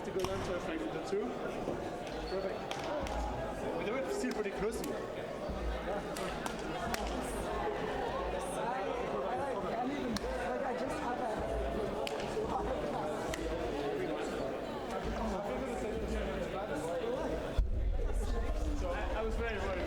to go down to Frankfurt 2. Perfect. But they were still pretty close to me. I was very worried.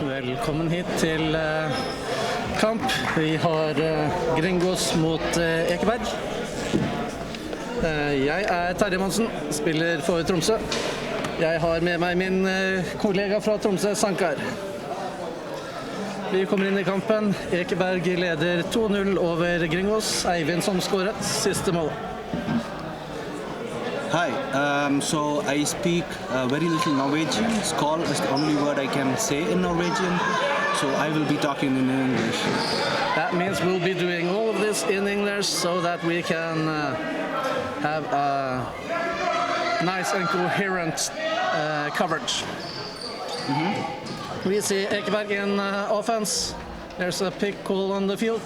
Velkommen hit til kamp. Vi har Gringos mot Ekeberg. Jeg er Terje Monsen, spiller for Tromsø. Jeg har med meg min kollega fra Tromsø, Sankar. Vi kommer inn i kampen. Ekeberg leder 2-0 over Gringos. Eivind som skåret siste mål. Hi, so I speak very little Norwegian. Skål is the only word I can say in Norwegian, so I will be talking in English. That means we'll be doing all of this in English so that we can have a nice and coherent coverage. We see Ekeberg in offense. There's a pick call on the field.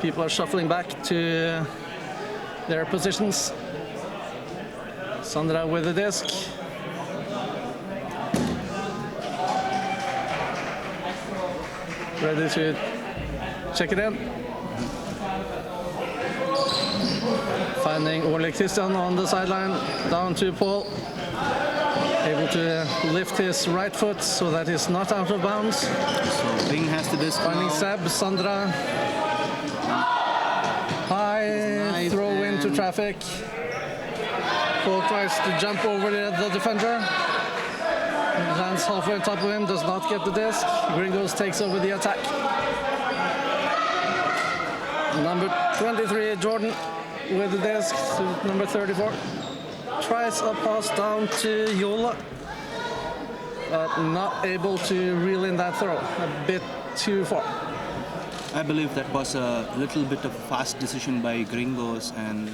People are shuffling back to their positions. Sandra with the disc. Ready to check it in. Finding Ole Christian on the sideline, down to Paul. Able to lift his right foot so that he's not out of bounds. So Bing has the disc. Finding Seb, Sandra. High throw into traffic. Paul tries to jump over the defender. Lands halfway on top of him, does not get the disc. Gringos takes over the attack. Number 23, Jordan, with the disc to number 34. Tries a pass down to Yola, but not able to reel in that throw. A bit too far. I believe that was a little bit of a fast decision by Gringos, and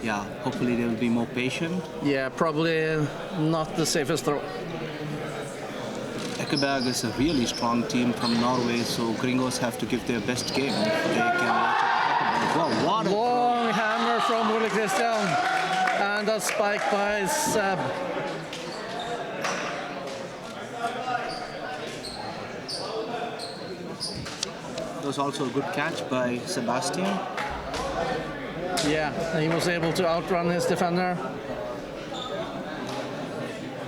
yeah, hopefully they will be more patient. Yeah, probably not the safest throw. Ekeberg is a really strong team from Norway, so Gringos have to give their best game. They can watch it. Wow, what a long hammer from Ole Christian, and a spike by Seb. It was also a good catch by Sebastian. Yeah, he was able to outrun his defender.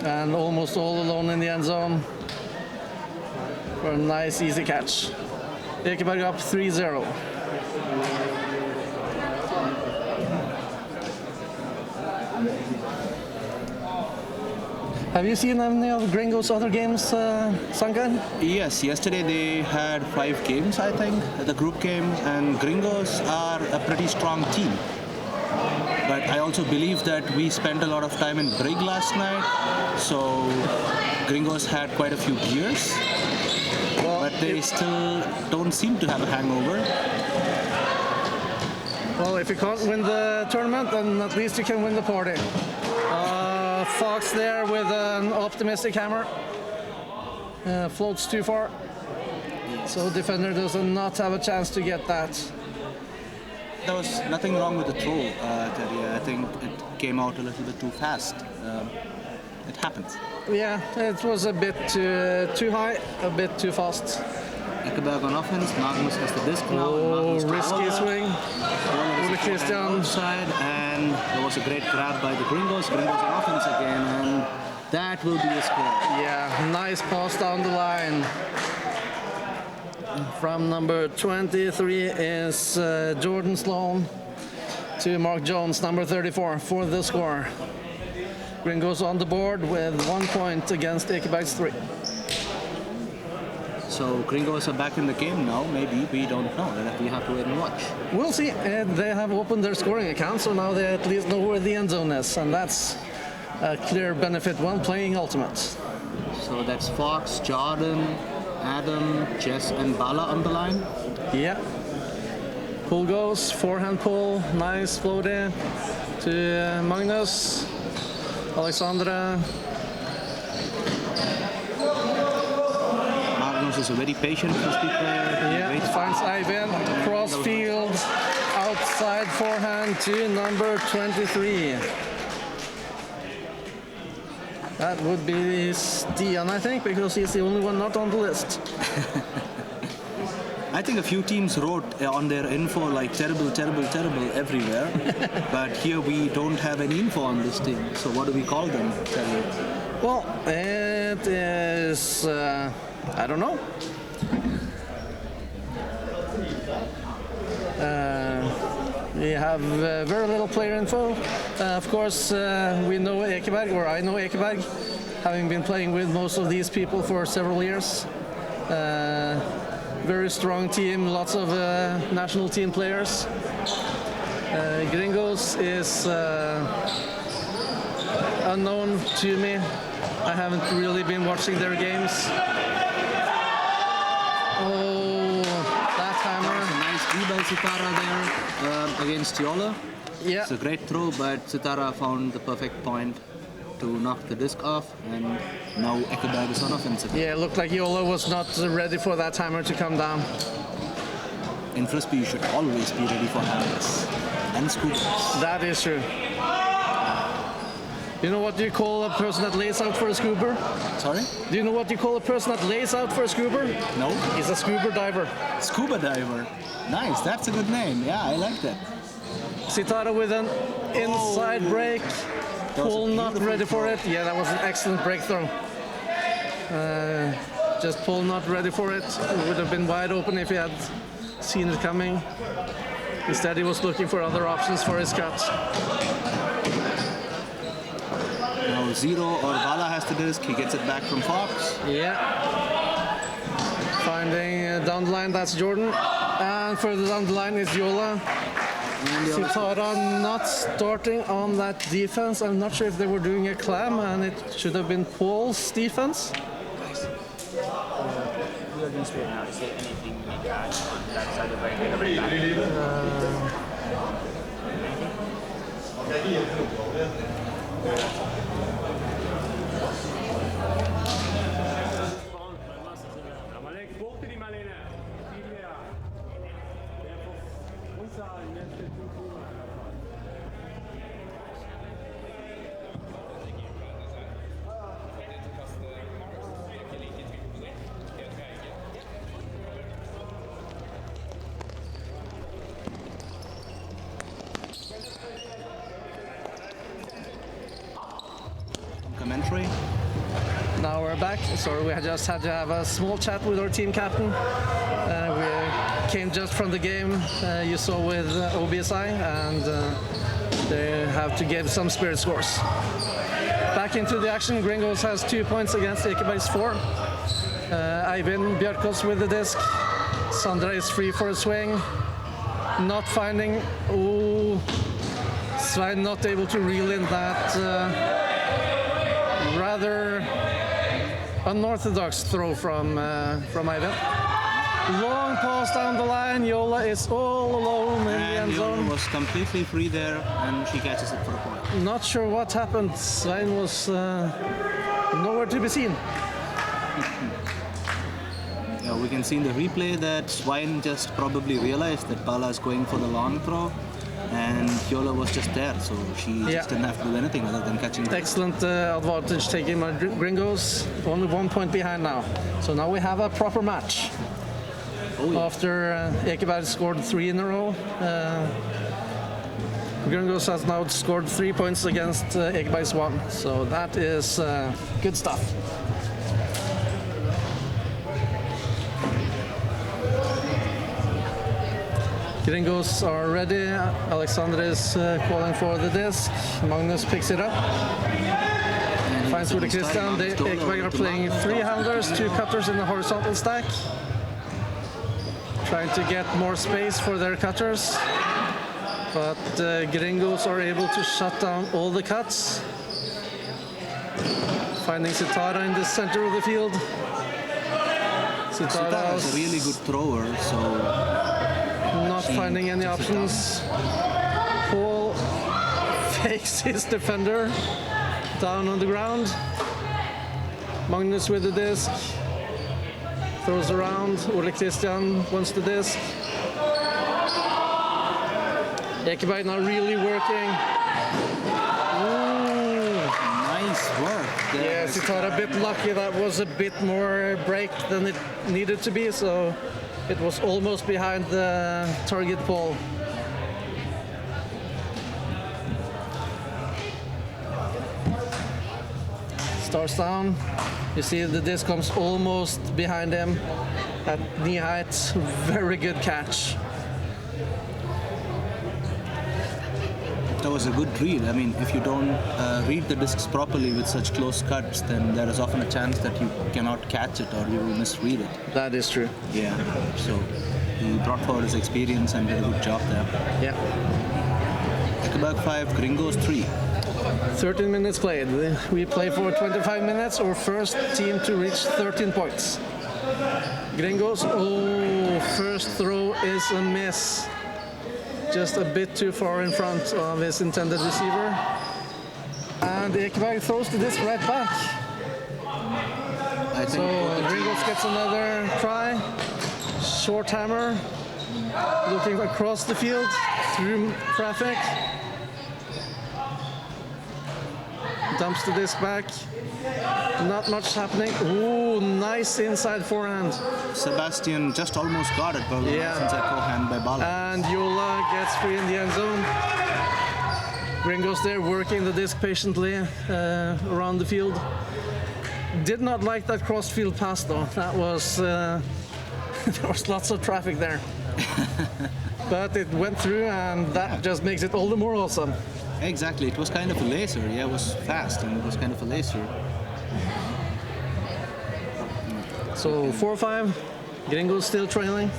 And almost all alone in the end zone for a nice, easy catch. Ekeberg up 3-0. Have you seen any of Gringos' other games, Sankan? Yes, yesterday they had 5 games, I think, the group games, and Gringos are a pretty strong team. But I also believe that we spent a lot of time in Brig last night, so Gringos had quite a few beers, but they still don't seem to have a hangover. Well, if you can't win the tournament, then at least you can win the party. Fox there with an optimistic hammer. Floats too far. So defender does not have a chance to get that. There was nothing wrong with the throw, Terry. I think it came out a little bit too fast. It happens. Yeah, it was a bit too high, a bit too fast. Ekeberg on offense. Magnus has the disc now. Oh, risky swing. Ole Christian. Outside, and there was a great grab by the Gringos. Gringos on offense again, and that will be a score. Yeah, nice pass down the line. From number 23 is Jordan Sloan to Mark Jones, number 34, for the score. Gringos on the board with 1 point against Ekeberg's 3. So Gringos are back in the game now. Maybe, we don't know. We have to wait and watch. We'll see. They have opened their scoring account, so now they at least know where the end zone is, and that's a clear benefit when playing Ultimate. So that's Fox, Jordan, Adam, Jess, and Bala on the line. Yeah. Pull goes, forehand pull, nice floaty to Magnus, Alexandra. Magnus is a very patient first player. Yeah, finds Eivind, cross field, outside forehand to number 23. That would be Stian, I think, because he's the only one not on the list. I think a few teams wrote on their info like terrible, terrible, terrible everywhere. But here we don't have any info on this team. So what do we call them? Well, it is, I don't know. We have very little player info. Of course, we know Ekeberg, or I know Ekeberg, having been playing with most of these people for several years. Very strong team, lots of national team players. Gringos is unknown to me. I haven't really been watching their games. Oh, that hammer. Nice D by Sitara there against Yola. Yeah. It's a great throw, but Sitara found the perfect point to knock the disc off, and now Ekeberg is on offensive. Yeah, it looked like Yola was not ready for that hammer to come down. In Frisbee, you should always be ready for hammers and scoopers. That is true. You know what you call a person that lays out for a scuba? Sorry? Do you know what you call a person that lays out for a scuba? No. He's a scuba diver. Scuba diver. Nice, that's a good name. Yeah, I like that. Sitara with an inside break. Pull not ready for it. Yeah, that was an excellent breakthrough. Just pull not ready for it. It would have been wide open if he had seen it coming. Instead, he was looking for other options for his cut. Now Zero or Bala has the disc. He gets it back from Fox. Yeah. Finding down the line, that's Jordan. And further down the line is Yola. Sitara not starting on that defense. I'm not sure if they were doing a clam, and it should have been Paul's defense. Commentary. Now we're back. Sorry, we just had to have a small chat with our team captain. We came just from the game you saw with OBSI, and they have to give some spirit scores. Back into the action. Gringos has 2 points against Ekeberg's 4. Eivind Bjørkås with the disc. Sandra is free for a swing. Not finding. Oh, Svein not able to reel in that rather unorthodox throw from Eivind. Long pass down the line. Yola is all alone in the end zone. Yola was completely free there, and she catches it for a point. Not sure what happened. Svein was nowhere to be seen. we can see in the replay that Swine just probably realized that Bala is going for the long throw, and Hyola was just there, so she just didn't have to do anything other than catching. Excellent advantage taken by Gringos. Only 1 point behind now. So now we have a proper match. Oh, yeah. After Ekeberg scored 3 in a row, Gringos has now scored 3 points against Ekeberg's 1. So that is good stuff. Gringos are ready. Alexander is calling for the disc. Magnus picks it up. Finds Ole Christian. The Ekeberg are playing 3-handers, 2 cutters in the horizontal stack. Trying to get more space for their cutters. But Gringos are able to shut down all the cuts. Finding Sitara in the center of the field. Sitara is a really good thrower, so not finding any options. Paul fakes his defender down on the ground. Magnus with the disc. Throws around. Ole Christian wants the disc. Ekeberg now really working. Ooh. Nice work. Yeah, Sitara a bit lucky. That was a bit more break than it needed to be, so it was almost behind the target pole. Starts down. You see the disc comes almost behind him at knee height. Very good catch. That was a good read. I mean, if you don't read the discs properly with such close cuts, then there is often a chance that you cannot catch it or you will misread it. That is true. Yeah. So he brought forward his experience and did a good job there. Yeah. Ekeberg 5, Gringos 3. 13 minutes played. We play for 25 minutes, or first team to reach 13 points. Gringos, first throw is a miss. Just a bit too far in front of his intended receiver. And Ekeberg throws the disc right back. So Gringos gets another try. Short hammer. Looking across the field through traffic. Dumps the disc back. Not much happening. Ooh, nice inside forehand. Sebastian just almost got it, but inside forehand by Bala. And Yola gets free in the end zone. Gringos there working the disc patiently around the field. Did not like that cross field pass though. That was there was lots of traffic there. But it went through, and that just makes it all the more awesome. Exactly, it was kind of a laser. Yeah, it was fast and it was kind of a laser. So 4-5, Gringos still trailing.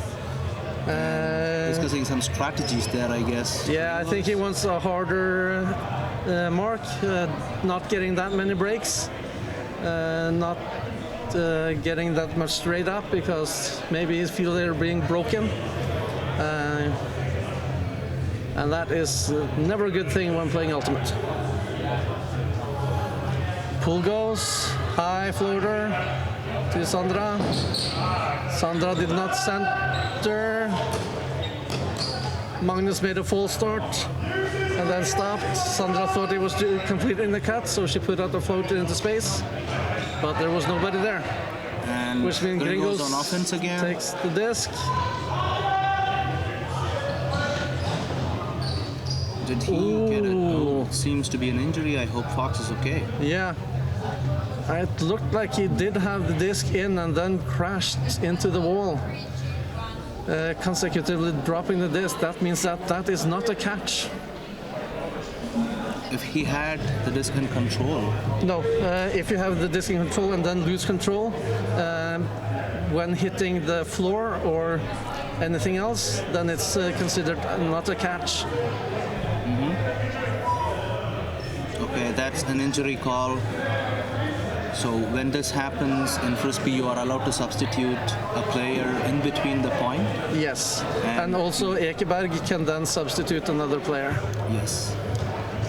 Discussing some strategies there, I guess. Yeah, I think he wants a harder mark, not getting that many breaks, not getting that much straight up, because maybe he feels they're being broken. And that is never a good thing when playing Ultimate. Pull goes, high floater to Sandra. Sandra did not center. Magnus made a false start and then stopped. Sandra thought he was completing the cut, so she put out the floater into space, but there was nobody there. And which means Gringos on offense again. Takes the disc. Did he get it? Oh, it seems to be an injury. I hope Fox is okay. Yeah. It looked like he did have the disc in and then crashed into the wall. Consecutively dropping the disc. That means that is not a catch. If he had the disc in control. No, if you have the disc in control and then lose control when hitting the floor or anything else, then it's considered not a catch. Okay, that's an injury call. So when this happens in Frisbee, you are allowed to substitute a player in between the point? Yes, and also Ekeberg can then substitute another player. Yes.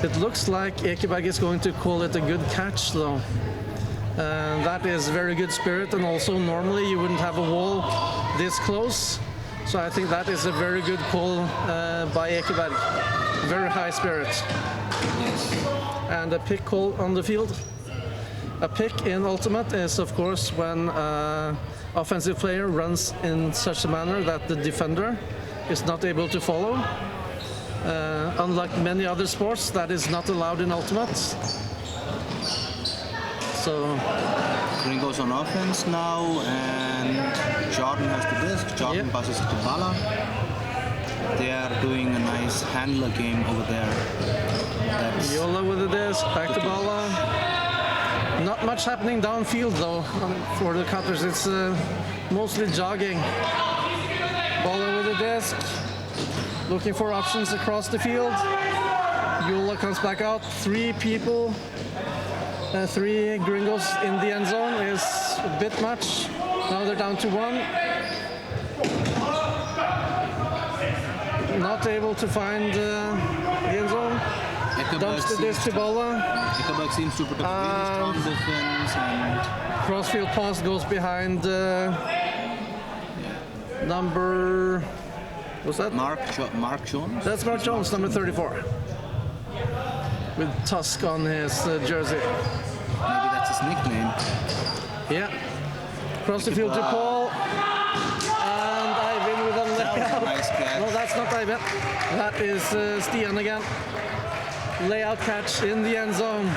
It looks like Ekeberg is going to call it a good catch though. That is very good spirit, and also normally you wouldn't have a wall this close. So I think that is a very good call by Ekeberg. Very high spirit. Yes. And a pick call on the field. A pick in Ultimate is, of course, when offensive player runs in such a manner that the defender is not able to follow. Unlike many other sports, that is not allowed in Ultimate. So Gringos on offense now, and Jordan has the disc. Jordan passes it to Bala. They are doing a nice handler game over there. That's Yola with the disc, back to Bala. Not much happening downfield though for the cutters. It's mostly jogging. Bala with the disc, looking for options across the field. Yola comes back out. 3 people. 3 Gringos in the end zone is a bit much. Now they're down to 1. Not able to find the end zone. Dumps the disc to Bala. Ekeberg seems to put up a really strong defense, and Crossfield pass goes behind number... What's that? Mark Jones. That's Mark Jones, number 34. With Tusk on his jersey. Maybe that's his nickname. Yeah. Cross the field to Paul. And Eivind with a layout. Nice catch. No, that's not Eivind. That is Stian again. Layout catch in the end zone.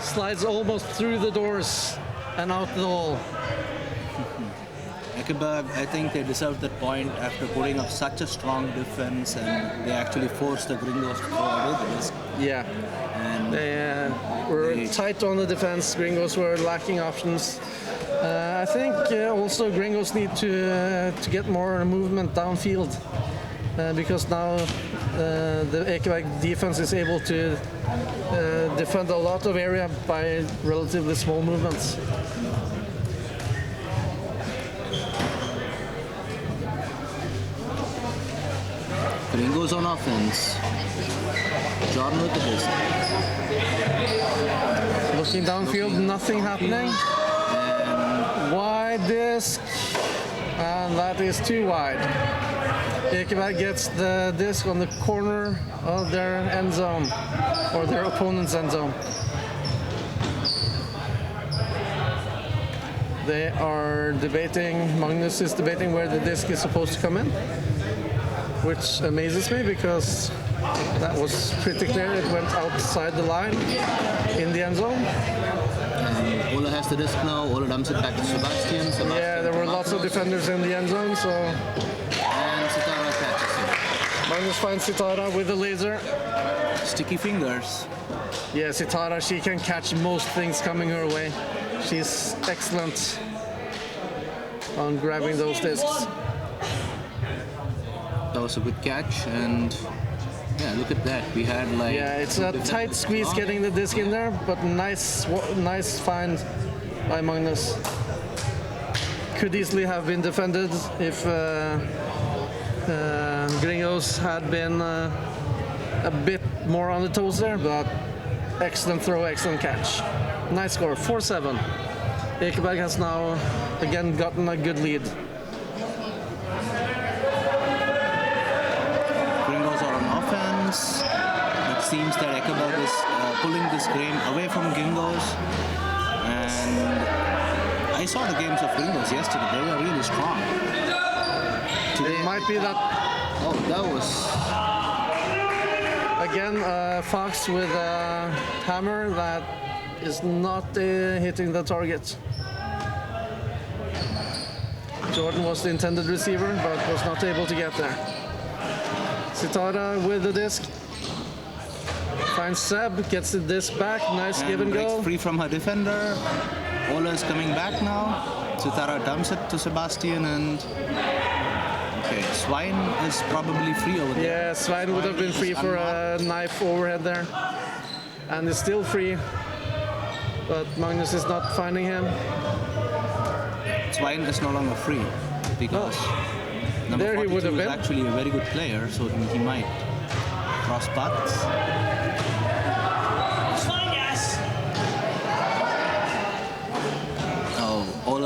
Slides almost through the doors and out the hole. Ekeberg, I think they deserved that point after putting up such a strong defense, and they actually forced the Gringos to throw away the disc. Yeah. And They were tight on the defense. Gringos were lacking options. I think also Gringos need to get more movement downfield because now the Ekeberg defense is able to defend a lot of area by relatively small movements. Gringos on offense. Jordan with the disc. Looking downfield, nothing happening. Wide disc, and that is too wide. Ekeberg gets the disc on the corner of their end zone, or their opponent's end zone. They are debating, Magnus is debating where the disc is supposed to come in, which amazes me because that was pretty clear. It went outside the line in the end zone. Ola has the disc now. Ola dumps it back to Sebastian. Yeah, there were lots of defenders in the end zone, so... And Sitara catches it. Magnus finds Sitara with the laser. Sticky fingers. Yeah, Sitara, she can catch most things coming her way. She's excellent on grabbing those discs. That was a good catch, and yeah, look at that. We had like... Yeah, it's a tight squeeze getting the disc in there, but nice find by Magnus. Could easily have been defended if Gringos had been a bit more on the toes there, but excellent throw, excellent catch. Nice score, 4-7. Ekeberg has now again gotten a good lead. Gringos are on offense. It seems that Ekeberg is pulling this game away from Gringos. And I saw the games of Gringos yesterday. They were really strong. Today, It might be that, oh, that was... again, Fox with a hammer that is not hitting the target. Jordan was the intended receiver, but was not able to get there. Sitara with the disc. Finds Seb, gets the disc back. Nice give and breaks go. free from her defender. Ola is coming back now. Sitara dumps it to Sebastian, and okay, Swine is probably free over there. Yeah, Svein would have been free for a knife overhead there. And is still free. But Magnus is not finding him. Swine is no longer free because number There he 42 would have is been. actually a very good player, so he might cross paths.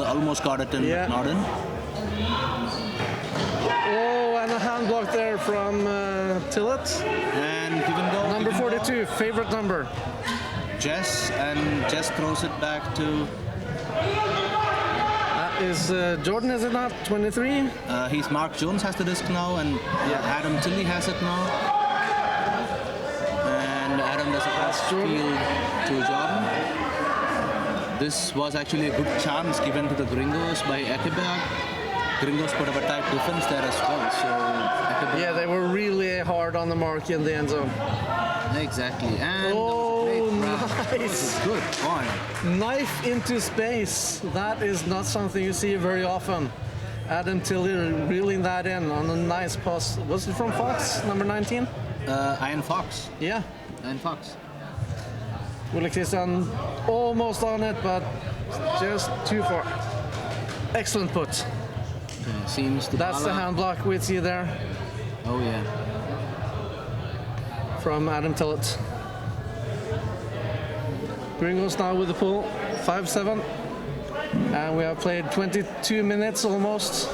almost got it in Yeah. Norden. Oh, and a hand block there from Tilley. And even though Number 42, favorite number. Jess throws it back to That is Jordan, is it not? 23? he's Mark Jones has the disc now, and Adam Tilley has it now. And Adam does a pass field to Jordan. This was actually a good chance given to the Gringos by Ekeberg. Gringos put up a tight defense there as well. So Ekeberg, Yeah, they were really hard on the mark in the end zone. exactly. And Oh, nice. good point. Knife into space. That is not something you see very often. Adam Tilley reeling that in on a nice pass. Was it from Fox, number 19? Iron Fox. Yeah. Iron Fox. Ole Christian almost on it, but just too far. Excellent put. Seems the That's the ball- hand block we see there Oh yeah. from Adam Tilley. Gringos now with the pull, 5-7. And we have played 22 minutes almost.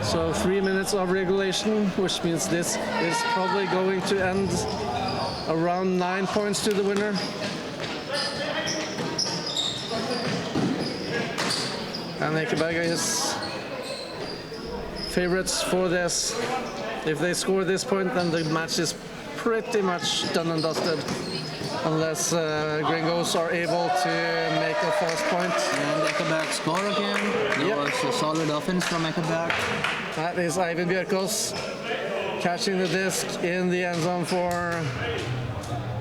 So 3 minutes of regulation, which means this is probably going to end around 9 points to the winner. And Ekeberg is favorites for this. If they score this point, then the match is pretty much done and dusted. Unless Gringos are able to make a fast point. And Ekeberg score again. There Yep. was a solid offense from Ekeberg. That is Eivind Bjørkås catching the disc in the end zone for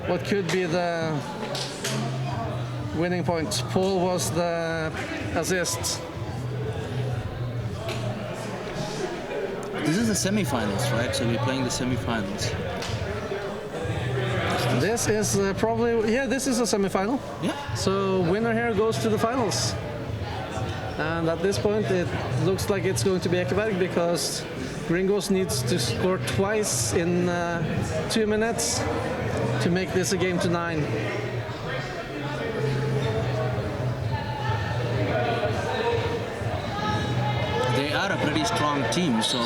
what could be the winning point. Paul was the assist. This is the semifinals, right? So we're playing the semifinals. This is probably, yeah, this is a semifinal. Yeah. So winner here goes to the finals. And at this point, it looks like it's going to be Ekeberg because Gringos needs to score twice in 2 minutes to make this a game to 9. They are a pretty strong team, so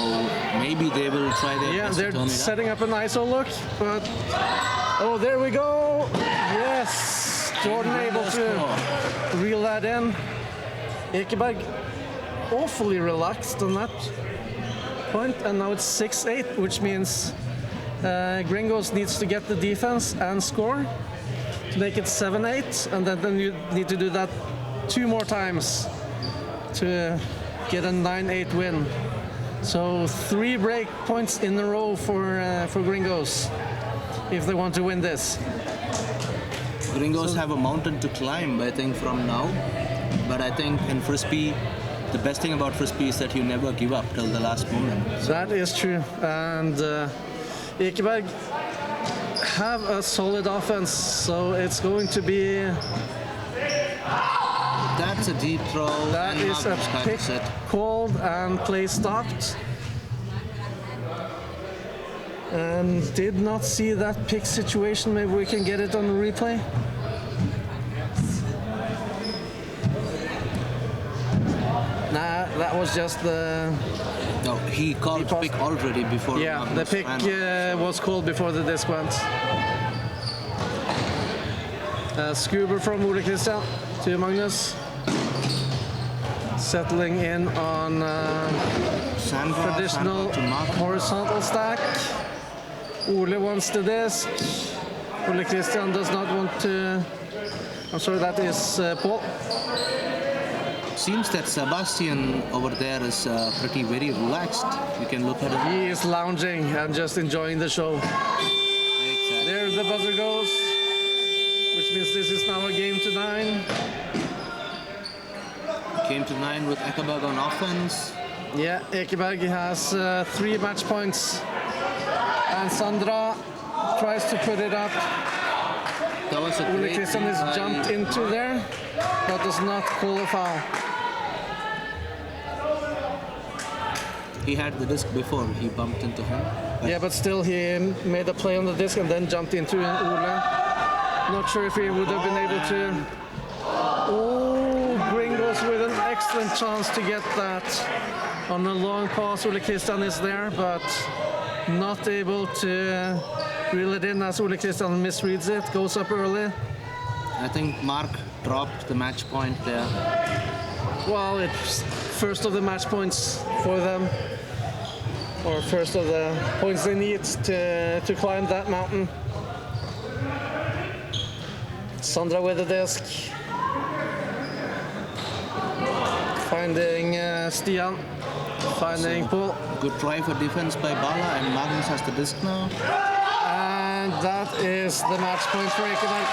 maybe they will try their Yeah, best to they're turn it up. setting up an ISO look, but oh, there we go. Yes, Jordan able to reel that in. Ekeberg awfully relaxed on that point, and now it's 6-8, which means Gringos needs to get the defense and score to make it 7-8, and then you need to do that 2 more times to get a 9-8 win. So 3 break points in a row for Gringos if they want to win this. Gringos have a mountain to climb, I think, from now. But I think in Frisbee, the best thing about Frisbee is that you never give up till the last moment. That is true. And Ekeberg have a solid offense, so it's going to be... That's a deep throw. That and is a Magnus pick catches it. called and play stopped. And did not see that pick situation. Maybe we can get it on the replay. Nah, that was just the... No, he called paused. pick already before. Yeah, the Magnus pick ran. was called before the disc went. Scuba from Ole Christian to Magnus. Settling in on Sandra traditional to Magnus. horizontal stack. Ole wants the disc. Ole Christian does not want to... I'm sorry, that is Paul. Seems that Sebastian over there is pretty very relaxed. You can look at him. He is lounging and just enjoying the show. Exactly. There the buzzer goes, which means this is now a game to 9. Came to 9 with Ekeberg on offense. Yeah, Ekeberg has 3 match points. And Sandra tries to put it up. That was a Ole great Christian is lead by- jumped into there, but does not call a foul. He had the disc before, he bumped into him. Yeah, but still he made a play on the disc and then jumped into Ole. Not sure if he would have been able to... Oh, Gringos with an excellent chance to get that on a long pass. Ole Christian is there, but not able to reel it in as Ole Christian misreads it, goes up early. I think Mark dropped the match point there. Well, it's first of the match points for them, or first of the points they need to climb that mountain. Sandra with the disc. Finding Stian. Finding Paul. Good try for defense by Bala, and Magnus has the disc now. And that is the match point for Ekeberg.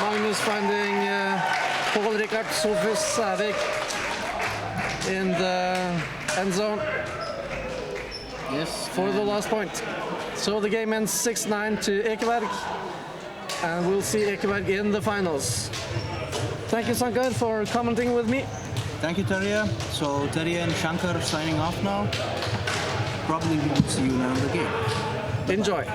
Magnus finding Paul, Rikard, Sofus, Sævig in the end zone. Yes. For the last point. So the game ends 6-9 to Ekeberg, and we'll see Ekeberg in the finals. Thank you, Sankar, for commenting with me. Thank you, Terje. So Terje and Shankar signing off now. Probably we will see you in another game. Enjoy.